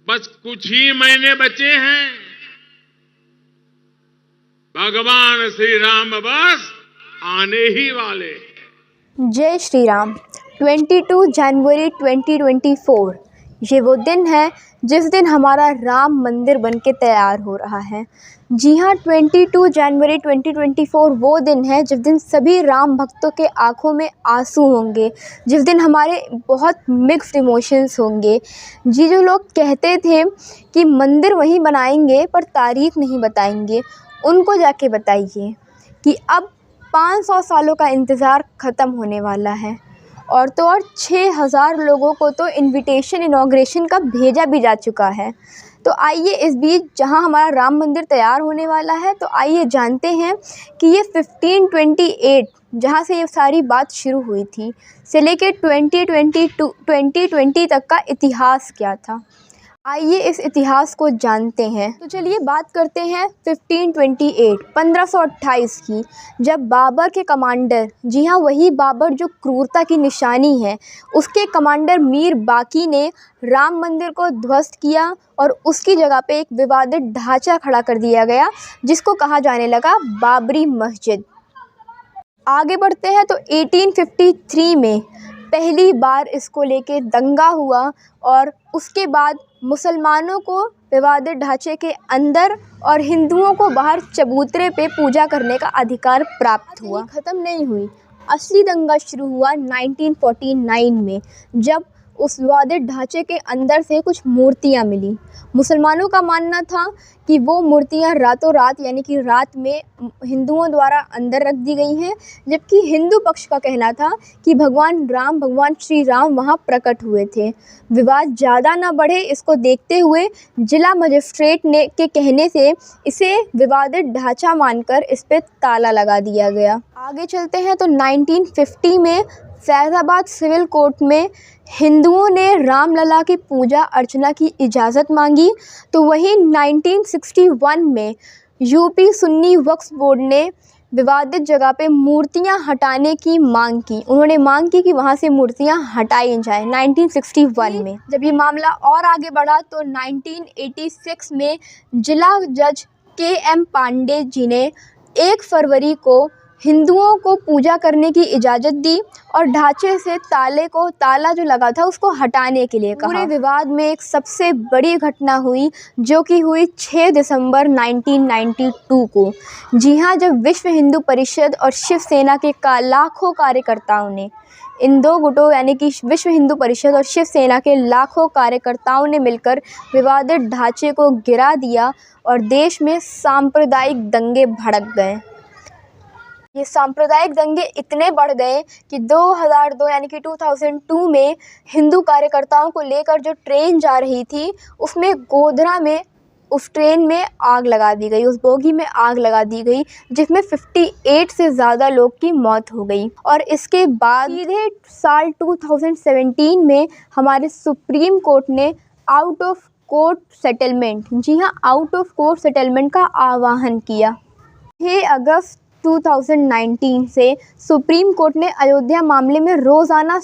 बस कुछ ही महीने बचे हैं, भगवान श्री राम बस आने ही वाले हैं। जय श्री राम। 22 जनवरी 2024 ये वो दिन है जिस दिन हमारा राम मंदिर बनके तैयार हो रहा है। जी हाँ, 22 जनवरी 2024 वो दिन है जिस दिन सभी राम भक्तों के आंखों में आंसू होंगे, जिस दिन हमारे बहुत मिक्स्ड इमोशंस होंगे। जी, जो लोग कहते थे कि मंदिर वहीं बनाएंगे पर तारीख नहीं बताएंगे, उनको जाके बताइए कि अब 500 सालों का इंतज़ार ख़त्म होने वाला है। और तो और 6000 लोगों को तो इनविटेशन इनॉग्रेशन का भेजा भी जा चुका है। तो आइए इस बीच जहां हमारा राम मंदिर तैयार होने वाला है, तो आइए जानते हैं कि ये 1528 जहां से ये सारी बात शुरू हुई थी से लेकर 2020 तक का इतिहास क्या था। आइए इस इतिहास को जानते हैं। तो चलिए बात करते हैं 1528 की, जब बाबर के कमांडर, जी हाँ वही बाबर जो क्रूरता की निशानी है, उसके कमांडर मीर बाकी ने राम मंदिर को ध्वस्त किया और उसकी जगह पे एक विवादित ढांचा खड़ा कर दिया गया जिसको कहा जाने लगा बाबरी मस्जिद। आगे बढ़ते हैं तो 1853 में पहली बार इसको लेके दंगा हुआ और उसके बाद मुसलमानों को विवादित ढांचे के अंदर और हिंदुओं को बाहर चबूतरे पे पूजा करने का अधिकार प्राप्त हुआ। ख़त्म नहीं हुई, असली दंगा शुरू हुआ 1949 में, जब उस विवादित ढांचे के अंदर से कुछ मूर्तियां मिली। मुसलमानों का मानना था कि वो मूर्तियां रातों रात यानी कि रात में हिंदुओं द्वारा अंदर रख दी गई हैं, जबकि हिंदू पक्ष का कहना था कि भगवान श्री राम वहां प्रकट हुए थे। विवाद ज़्यादा ना बढ़े, इसको देखते हुए जिला मजिस्ट्रेट ने के कहने से इसे विवादित ढांचा मानकर इस पर ताला लगा दिया गया। आगे चलते हैं तो 1950 में फैज़ाबाद सिविल कोर्ट में हिंदुओं ने रामलला की पूजा अर्चना की इजाज़त मांगी, तो वहीं 1961 में यूपी सुन्नी वक्फ बोर्ड ने विवादित जगह पे मूर्तियां हटाने की मांग की। उन्होंने मांग की कि वहां से मूर्तियां हटाई जाएं 1961 में। जब ये मामला और आगे बढ़ा तो 1986 में जिला जज के.एम. पांडे जी ने 1 फरवरी को हिंदुओं को पूजा करने की इजाज़त दी और ढांचे से ताला जो लगा था उसको हटाने के लिए कहा। पूरे विवाद में एक सबसे बड़ी घटना हुई जो कि हुई 6 दिसंबर 1992 को। जी हाँ, जब विश्व हिंदू परिषद और शिवसेना के लाखों कार्यकर्ताओं ने, इन दो गुटों यानी कि विश्व हिंदू परिषद और शिवसेना के लाखों कार्यकर्ताओं ने मिलकर विवादित ढांचे को गिरा दिया और देश में सांप्रदायिक दंगे भड़क गए। ये सांप्रदायिक दंगे इतने बढ़ गए कि 2002 यानी कि 2002 में हिंदू कार्यकर्ताओं को लेकर जो ट्रेन जा रही थी उसमें गोधरा में उस ट्रेन में आग लगा दी गई, उस बोगी में आग लगा दी गई, जिसमें 58 से ज़्यादा लोग की मौत हो गई। और इसके बाद सीधे साल 2017 में हमारे सुप्रीम कोर्ट ने आउट ऑफ कोर्ट सेटलमेंट, जी हाँ आउट ऑफ कोर्ट सेटलमेंट का आह्वान किया। 6 अगस्त 2019 से सुप्रीम कोर्ट ने अयोध्या मामले में रोज़ाना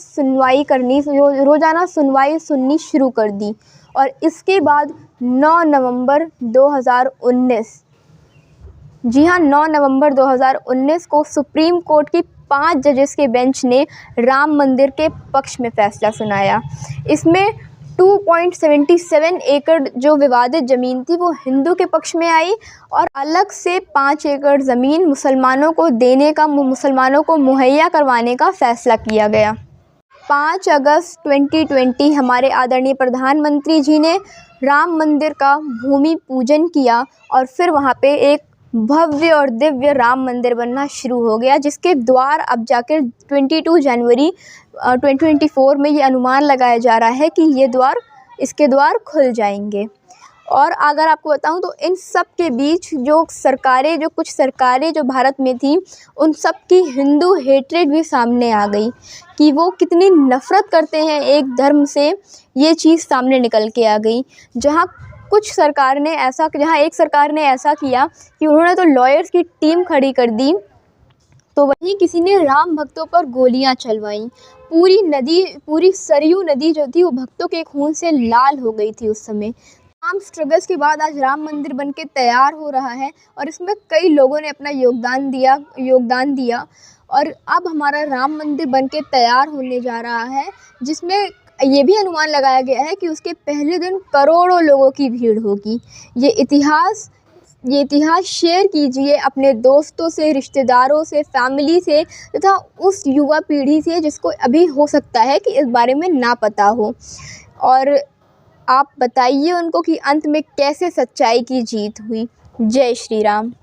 सुनवाई सुननी शुरू कर दी और इसके बाद 9 नवंबर 2019, जी हाँ 9 नवंबर 2019 को सुप्रीम कोर्ट की 5 जजेस के बेंच ने राम मंदिर के पक्ष में फैसला सुनाया। इसमें 2.77 एकड़ जो विवादित ज़मीन थी वो हिंदू के पक्ष में आई और अलग से 5 एकड़ ज़मीन मुसलमानों को मुहैया करवाने का फैसला किया गया। 5 अगस्त 2020 हमारे आदरणीय प्रधानमंत्री जी ने राम मंदिर का भूमि पूजन किया और फिर वहाँ पे एक भव्य और दिव्य राम मंदिर बनना शुरू हो गया, जिसके द्वार अब जाकर 22 जनवरी 2024 में ये अनुमान लगाया जा रहा है कि इसके द्वार खुल जाएंगे। और अगर आपको बताऊं तो इन सब के बीच कुछ सरकारें जो भारत में थी, उन सब की हिंदू हेट्रेड भी सामने आ गई कि वो कितनी नफ़रत करते हैं एक धर्म से। ये चीज़ सामने निकल के आ गई, जहाँ एक सरकार ने ऐसा किया कि उन्होंने तो लॉयर्स की टीम खड़ी कर दी तो वहीं किसी ने राम भक्तों पर गोलियां चलवाईं। पूरी सरयू नदी जो थी वो भक्तों के खून से लाल हो गई थी उस समय। तमाम स्ट्रगल्स के बाद आज राम मंदिर बनके तैयार हो रहा है और इसमें कई लोगों ने अपना योगदान दिया और अब हमारा राम मंदिर बनके तैयार होने जा रहा है, जिसमें ये भी अनुमान लगाया गया है कि उसके पहले दिन करोड़ों लोगों की भीड़ होगी। ये इतिहास शेयर कीजिए अपने दोस्तों से, रिश्तेदारों से, फैमिली से तथा उस युवा पीढ़ी से जिसको अभी हो सकता है कि इस बारे में ना पता हो। और आप बताइए उनको कि अंत में कैसे सच्चाई की जीत हुई। जय श्री राम।